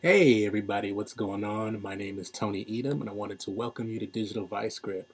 Hey everybody, what's going on? My name is Tony Edom and I wanted to welcome you to Digital Vice Grip.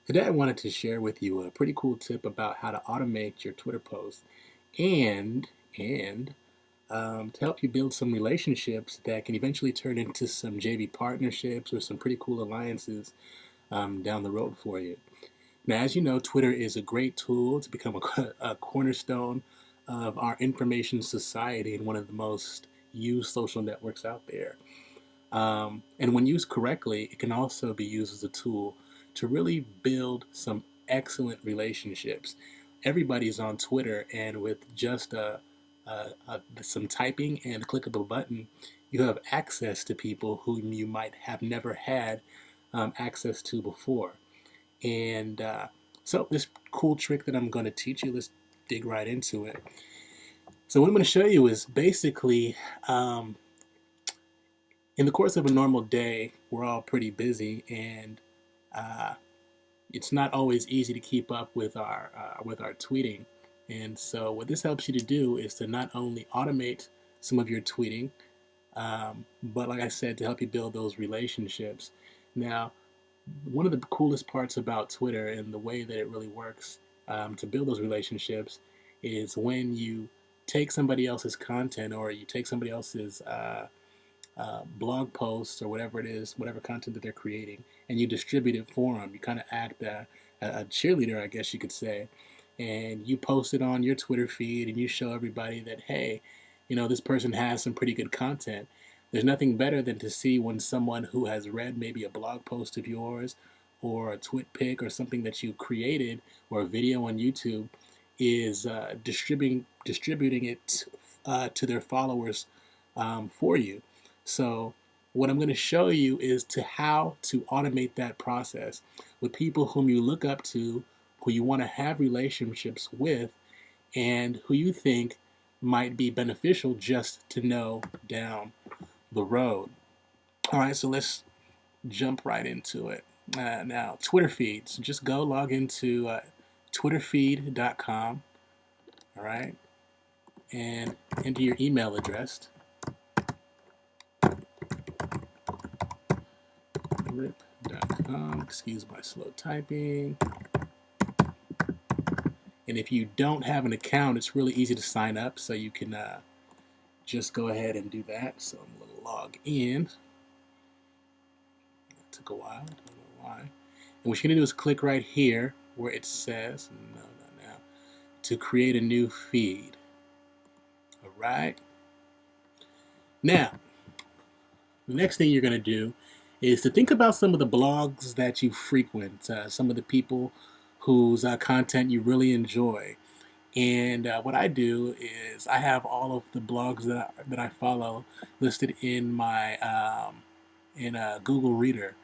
Today I wanted to share with you a pretty cool tip about how to automate your Twitter posts and to help you build some relationships that can eventually turn into some JV partnerships or some pretty cool alliances down the road for you. Now, as you know, Twitter is a great tool to become a cornerstone of our information society and one of the most used social networks out there. And when used correctly, it can also be used as a tool to really build some excellent relationships. Everybody's on Twitter, and with just some typing and a click of a button, you have access to people whom you might have never had access to before. And so, this cool trick that I'm going to teach you, let's dig right into it. So, what I'm going to show you is basically in the course of a normal day, we're all pretty busy, and uh, it's not always easy to keep up with our tweeting. And so, what this helps you to do is to not only automate some of your tweeting, but like I said, to help you build those relationships. Now, one of the coolest parts about Twitter and the way that it really works to build those relationships is when you take somebody else's content or you take somebody else's blog posts or whatever it is, whatever content that they're creating, and you distribute it for them. You kind of act a cheerleader, I guess you could say, and you post it on your Twitter feed and you show everybody that, hey, this person has some pretty good content. There's nothing better than to see when someone who has read maybe a blog post of yours or a twit pic or something that you created or a video on YouTube is distributing it to their followers for you. So what I'm going to show you is to how to automate that process with people whom you look up to, who you want to have relationships with, and who you think might be beneficial just to know down the road. All right, so let's jump right into it. Now, Twitter feeds. Just go log into twitterfeed.com, all right, and enter your email address. Rip.com. Excuse my slow typing. And if you don't have an account, it's really easy to sign up, so you can just go ahead and do that. So I'm going to log in. It took a while. I don't know why. And what you're going to do is click right here where it says, no, not now, to create a new feed. All right. Now, the next thing you're going to do is to think about some of the blogs that you frequent, some of the people whose content you really enjoy. And what I do is I have all of the blogs that I follow listed in my in a Google Reader.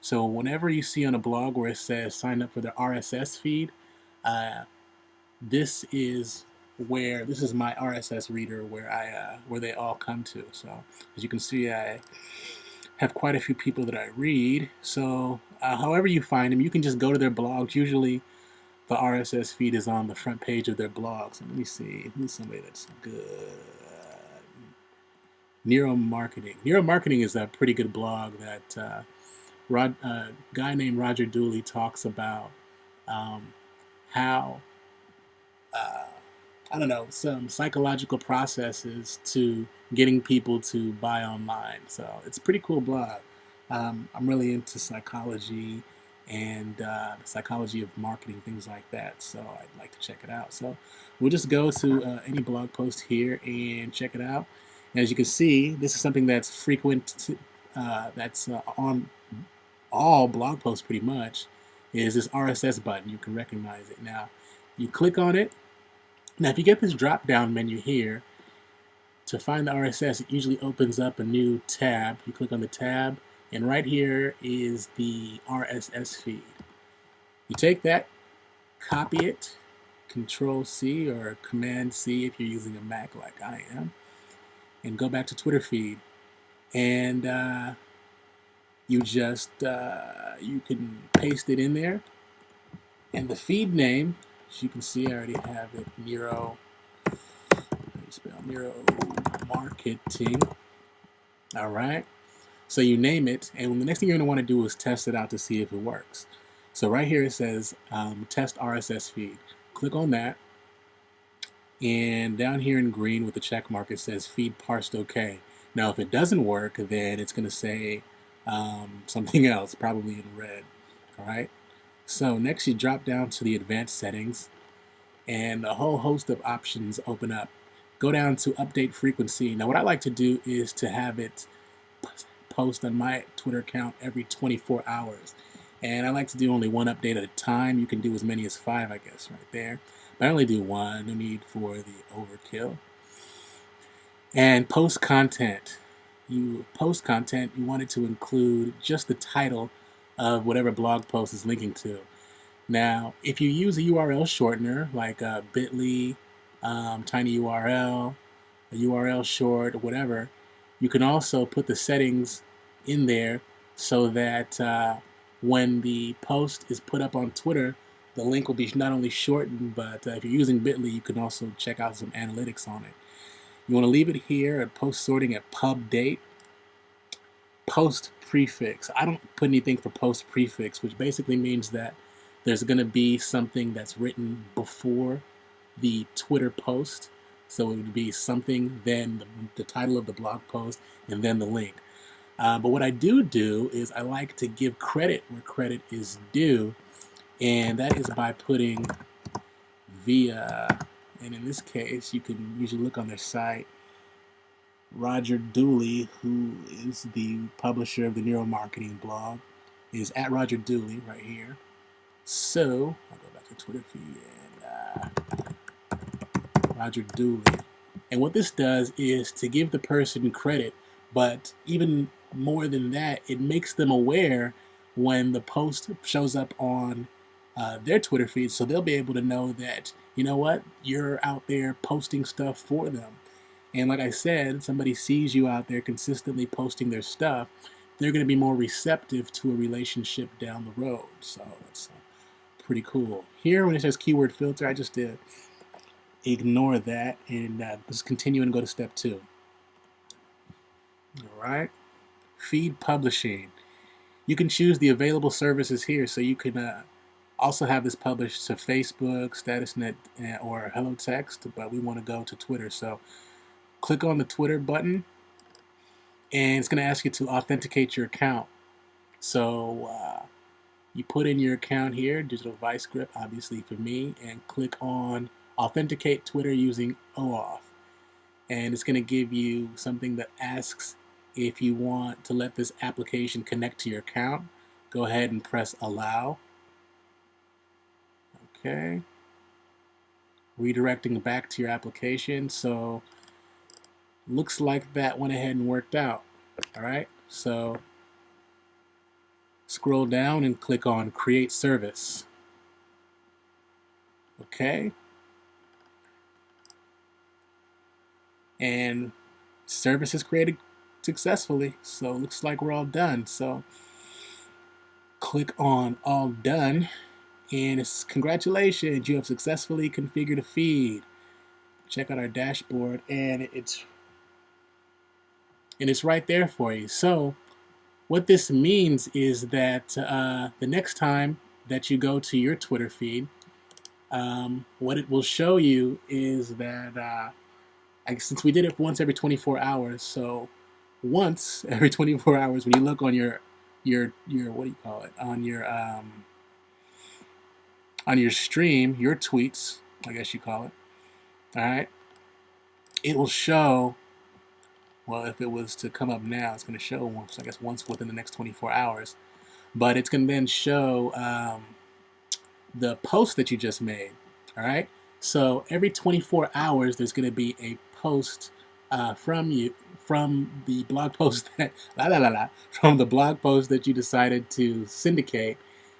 So whenever you see on a blog where it says sign up for the RSS feed, uh, this is my RSS reader where they all come to. So as you can see, I have quite a few people that I read. So however you find them, you can just go to their blogs. Usually the RSS feed is on the front page of their blogs. And let me see who's somebody that's good. Nero Marketing. Nero Marketing is a pretty good blog that guy named Roger Dooley talks about how I don't know, some psychological processes to getting people to buy online. So it's a pretty cool blog. I'm really into psychology and the psychology of marketing, things like that. So I'd like to check it out. So we'll just go to any blog post here and check it out. And as you can see, this is something that's frequent, that's on all blog posts pretty much, is this RSS button. You can recognize it. Now, you click on it. Now, if you get this drop-down menu here, to find the RSS, it usually opens up a new tab. You click on the tab, and right here is the RSS feed. You take that, copy it, Control-C or Command-C if you're using a Mac like I am, and go back to Twitter feed. And you can paste it in there. And the feed name, as you can see, I already have it, Nero, how do you spell Nero Marketing. All right. So you name it, and the next thing you're going to want to do is test it out to see if it works. So right here it says test RSS feed. Click on that, and down here in green with the check mark it says feed parsed OK. Now if it doesn't work, then it's going to say something else, probably in red. All right. So next you drop down to the advanced settings, and a whole host of options open up. Go down to update frequency. Now what I like to do is to have it post on my Twitter account every 24 hours. And I like to do only one update at a time. You can do as many as 5, I guess, right there. But I only do one, no need for the overkill. And post content. You post content, you want it to include just the title of whatever blog post is linking to. Now, if you use a URL shortener like bit.ly, tinyURL, a URL short, or whatever, you can also put the settings in there so that when the post is put up on Twitter, the link will be not only shortened, but if you're using bit.ly, you can also check out some analytics on it. You want to leave it here at post sorting at pub date. Post prefix. I don't put anything for post prefix, which basically means that there's going to be something that's written before the Twitter post. So it would be something, then the title of the blog post, and then the link. But what I do is I like to give credit where credit is due, and that is by putting via, and in this case, you can usually look on their site, Roger Dooley, who is the publisher of the Neuromarketing blog, is at Roger Dooley right here. So I'll go back to Twitter feed and Roger Dooley. And what this does is to give the person credit, but even more than that, it makes them aware when the post shows up on their Twitter feed, so they'll be able to know that, you know what, you're out there posting stuff for them. And like I said, somebody sees you out there consistently posting their stuff, they're going to be more receptive to a relationship down the road. So it's pretty cool. Here, when it says keyword filter, I just did ignore that and just continue and go to step 2. All right. Feed publishing. You can choose the available services here, so you can also have this published to Facebook, Statusnet, or Hello Text, but we want to go to Twitter. So click on the Twitter button, and it's going to ask you to authenticate your account. So you put in your account here, Digital Vice Grip, obviously for me, and click on Authenticate Twitter using OAuth. And it's going to give you something that asks if you want to let this application connect to your account. Go ahead and press Allow. Okay. Redirecting back to your application. So looks like that went ahead and worked out. All right. So scroll down and click on Create Service. Okay. And service is created successfully. So it looks like we're all done. So click on All Done, and it's congratulations, you have successfully configured a feed. Check out our dashboard, and it's right there for you. So what this means is that the next time that you go to your Twitter feed, what it will show you is that since we did it once every 24 hours, so once every 24 hours when you look on your what do you call it, on your stream, your tweets, I guess you call it, all right, it will show, well, if it was to come up now, it's going to show once, I guess once within the next 24 hours, but it's going to then show the post that you just made. All right, so every 24 hours there's going to be a post from you, from the blog post that from the blog post that you decided to syndicate.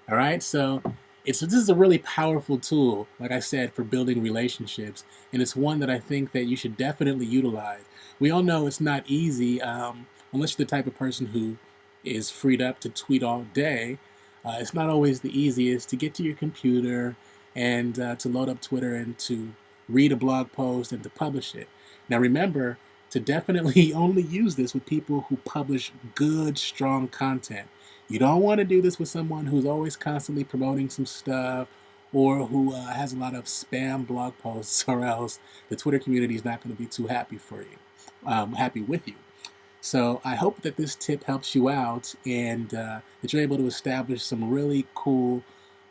All right, so this is a really powerful tool, like I said, for building relationships, and it's one that I think that you should definitely utilize. We all know it's not easy unless you're the type of person who is freed up to tweet all day. It's not always the easiest to get to your computer and to load up Twitter and to read a blog post and to publish it. Now remember, to definitely only use this with people who publish good, strong content. You don't want to do this with someone who's always constantly promoting some stuff or who has a lot of spam blog posts, or else the Twitter community is not going to be too happy for you, happy with you. So I hope that this tip helps you out and that you're able to establish some really cool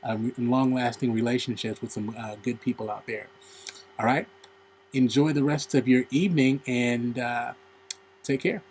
and long-lasting relationships with some good people out there. All right? Enjoy the rest of your evening and take care.